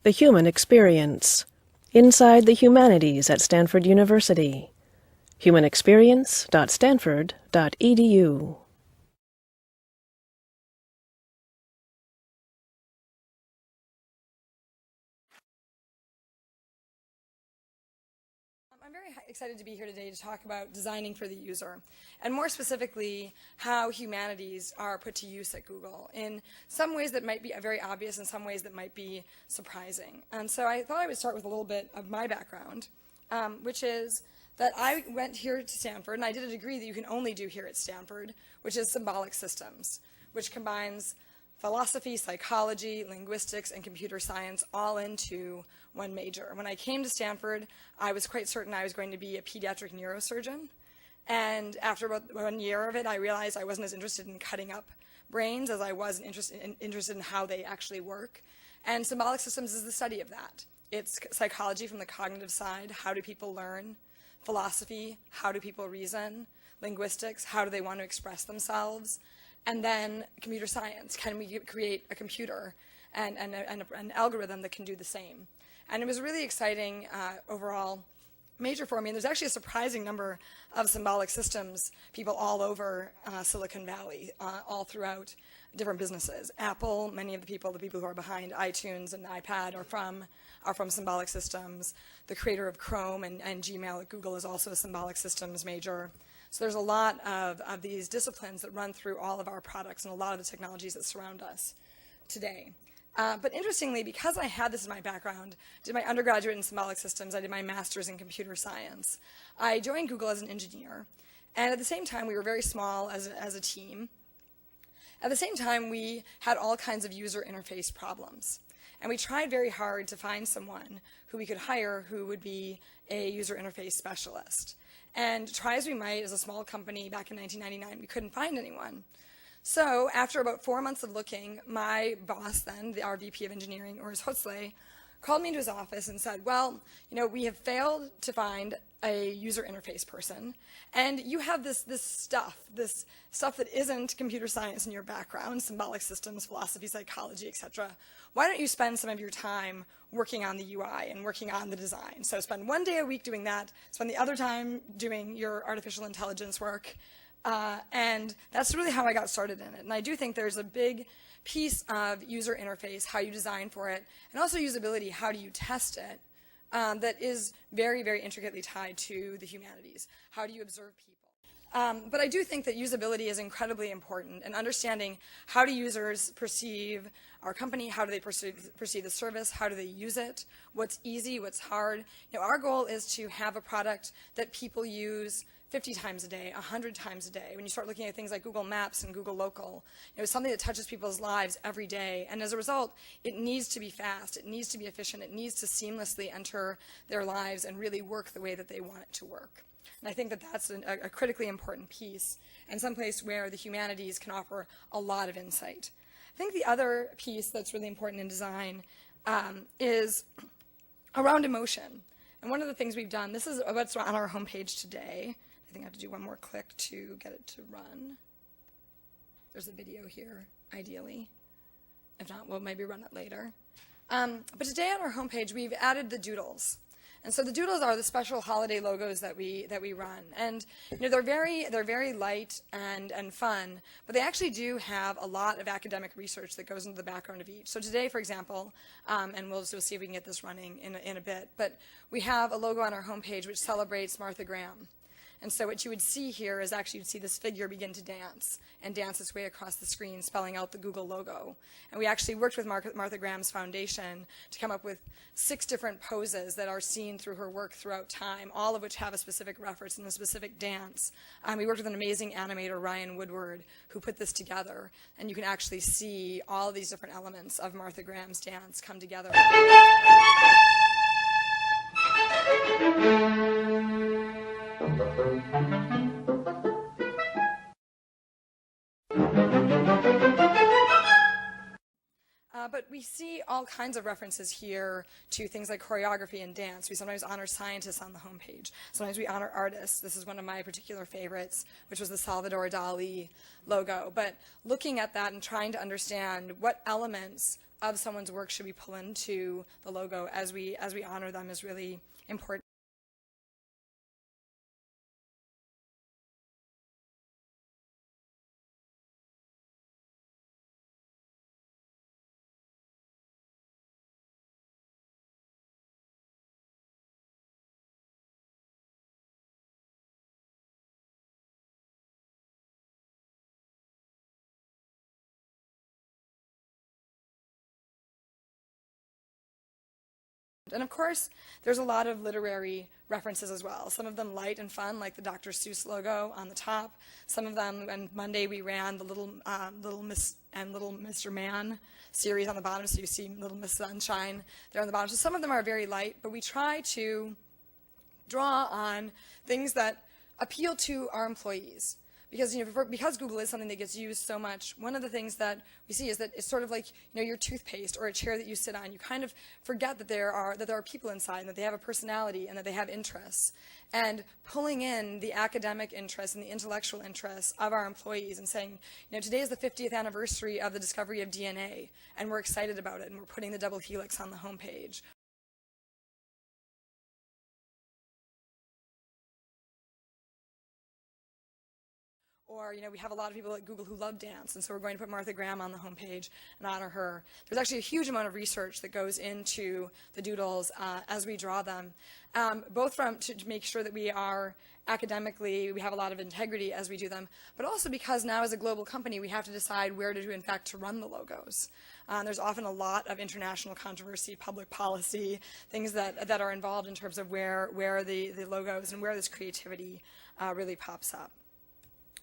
The Human Experience. Inside the Humanities at Stanford University. humanexperience.stanford.edu. I'm very excited to be here today to talk about designing for the user, and more specifically, how humanities are put to use at Google in some ways that might be very obvious and some ways that might be surprising. And so I thought I would start with a little bit of my background, which is that I went here to Stanford, and I did a degree that you can only do here at Stanford, which is symbolic systems, which combines philosophy, psychology, linguistics, and computer science all into one major. When I came to Stanford, I was quite certain I was going to be a pediatric neurosurgeon. And after about 1 year of it, I realized I wasn't as interested in cutting up brains as I was interested in how they actually work. And symbolic systems is the study of that. It's psychology from the cognitive side. How do people learn? Philosophy, how do people reason? Linguistics, how do they want to express themselves? And then computer science, can we create a computer and an algorithm that can do the same? And it was a really exciting overall major for me. And there's actually a surprising number of symbolic systems people all over Silicon Valley, all throughout different businesses. Apple, many of the people who are behind iTunes and iPad are from symbolic systems. The creator of Chrome and Gmail at Google is also a symbolic systems major. So there's a lot of these disciplines that run through all of our products and a lot of the technologies that surround us today. But interestingly, because I had this in my background, did my undergraduate in symbolic systems, I did my master's in computer science. I joined Google as an engineer, and at the same time, we were very small as a team. At the same time, we had all kinds of user interface problems. And we tried very hard to find someone who we could hire who would be a user interface specialist. And try as we might as a small company back in 1999, we couldn't find anyone. So after about 4 months of looking, my boss then, our VP of engineering, Urs Hutzley, called me into his office and said, well, we have failed to find a user interface person, and you have this stuff that isn't computer science in your background, symbolic systems, philosophy, psychology, etc. Why don't you spend some of your time working on the UI and working on the design? So spend 1 day a week doing that, spend the other time doing your artificial intelligence work, and that's really how I got started in it. And I do think there's a big piece of user interface, how you design for it, and also usability, how do you test it, that is very, very intricately tied to the humanities. How do you observe people? But I do think that usability is incredibly important, and understanding how do users perceive our company, how do they perceive the service, how do they use it, what's easy, what's hard. Our goal is to have a product that people use 50 times a day, 100 times a day. When you start looking at things like Google Maps and Google Local, it's something that touches people's lives every day. And as a result, it needs to be fast, it needs to be efficient, it needs to seamlessly enter their lives and really work the way that they want it to work. And I think that that's a critically important piece, and someplace where the humanities can offer a lot of insight. I think the other piece that's really important in design is around emotion. And one of the things we've done, this is what's on our homepage today. I think I have to do one more click to get it to run. There's a video here, ideally. If not, we'll maybe run it later. But today on our homepage, we've added the doodles. And so the doodles are the special holiday logos that we run. And they're very light and fun, but they actually do have a lot of academic research that goes into the background of each. So today, for example, and we'll see if we can get this running in a bit, but we have a logo on our homepage which celebrates Martha Graham. And so what you would see here is actually you'd see this figure begin to dance and dance its way across the screen, spelling out the Google logo. And we actually worked with Martha Graham's foundation to come up with 6 different poses that are seen through her work throughout time, all of which have a specific reference and a specific dance. We worked with an amazing animator, Ryan Woodward, who put this together. And you can actually see all of these different elements of Martha Graham's dance come together. But we see all kinds of references here to things like choreography and dance. We sometimes honor scientists on the homepage. Sometimes we honor artists. This is one of my particular favorites, which was the Salvador Dali logo. But looking at that and trying to understand what elements of someone's work should we pull into the logo as we honor them is really important. And of course, there's a lot of literary references as well. Some of them light and fun, like the Dr. Seuss logo on the top. Some of them, and Monday we ran the Little Miss and Little Mr. Man series on the bottom, so you see Little Miss Sunshine there on the bottom. So some of them are very light, but we try to draw on things that appeal to our employees. Because, because Google is something that gets used so much, one of the things that we see is that it's sort of like, your toothpaste or a chair that you sit on. You kind of forget that there are people inside and that they have a personality and that they have interests. And pulling in the academic interests and the intellectual interests of our employees and saying, today is the 50th anniversary of the discovery of DNA, and we're excited about it, and we're putting the double helix on the homepage. Or, we have a lot of people at Google who love dance, and so we're going to put Martha Graham on the homepage and honor her. There's actually a huge amount of research that goes into the doodles as we draw them, both to make sure that we have a lot of integrity as we do them, but also because now as a global company, we have to decide where to, in fact, to run the logos. There's often a lot of international controversy, public policy, things that are involved in terms of where the logos and where this creativity really pops up.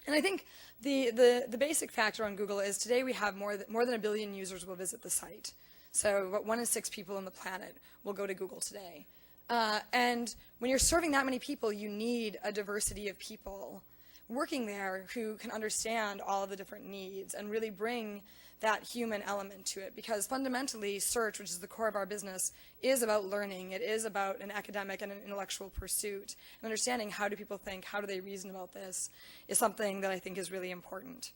And I think the basic factor on Google is today we have more than 1 billion users will visit the site. So about 1 in 6 people on the planet will go to Google today. And when you're serving that many people, you need a diversity of people working there who can understand all of the different needs and really bring that human element to it, because fundamentally search, which is the core of our business, is about learning. It is about an academic and an intellectual pursuit. And understanding how do people think, how do they reason about this, is something that I think is really important.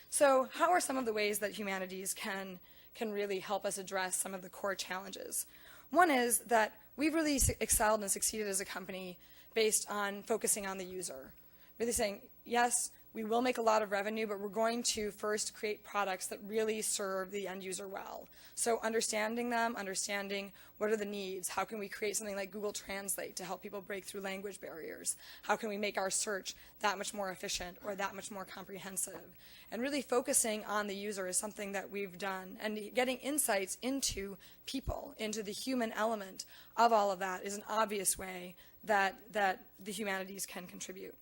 So how are some of the ways that humanities can really help us address some of the core challenges? One is that we've really excelled and succeeded as a company based on focusing on the user. Really saying, yes, we will make a lot of revenue, but we're going to first create products that really serve the end user well. So understanding them, understanding what are the needs, how can we create something like Google Translate to help people break through language barriers, how can we make our search that much more efficient or that much more comprehensive. And really focusing on the user is something that we've done, and getting insights into people, into the human element of all of that is an obvious way that the humanities can contribute.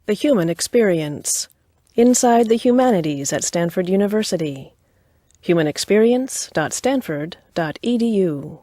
The Human Experience. Inside the Humanities at Stanford University. humanexperience.stanford.edu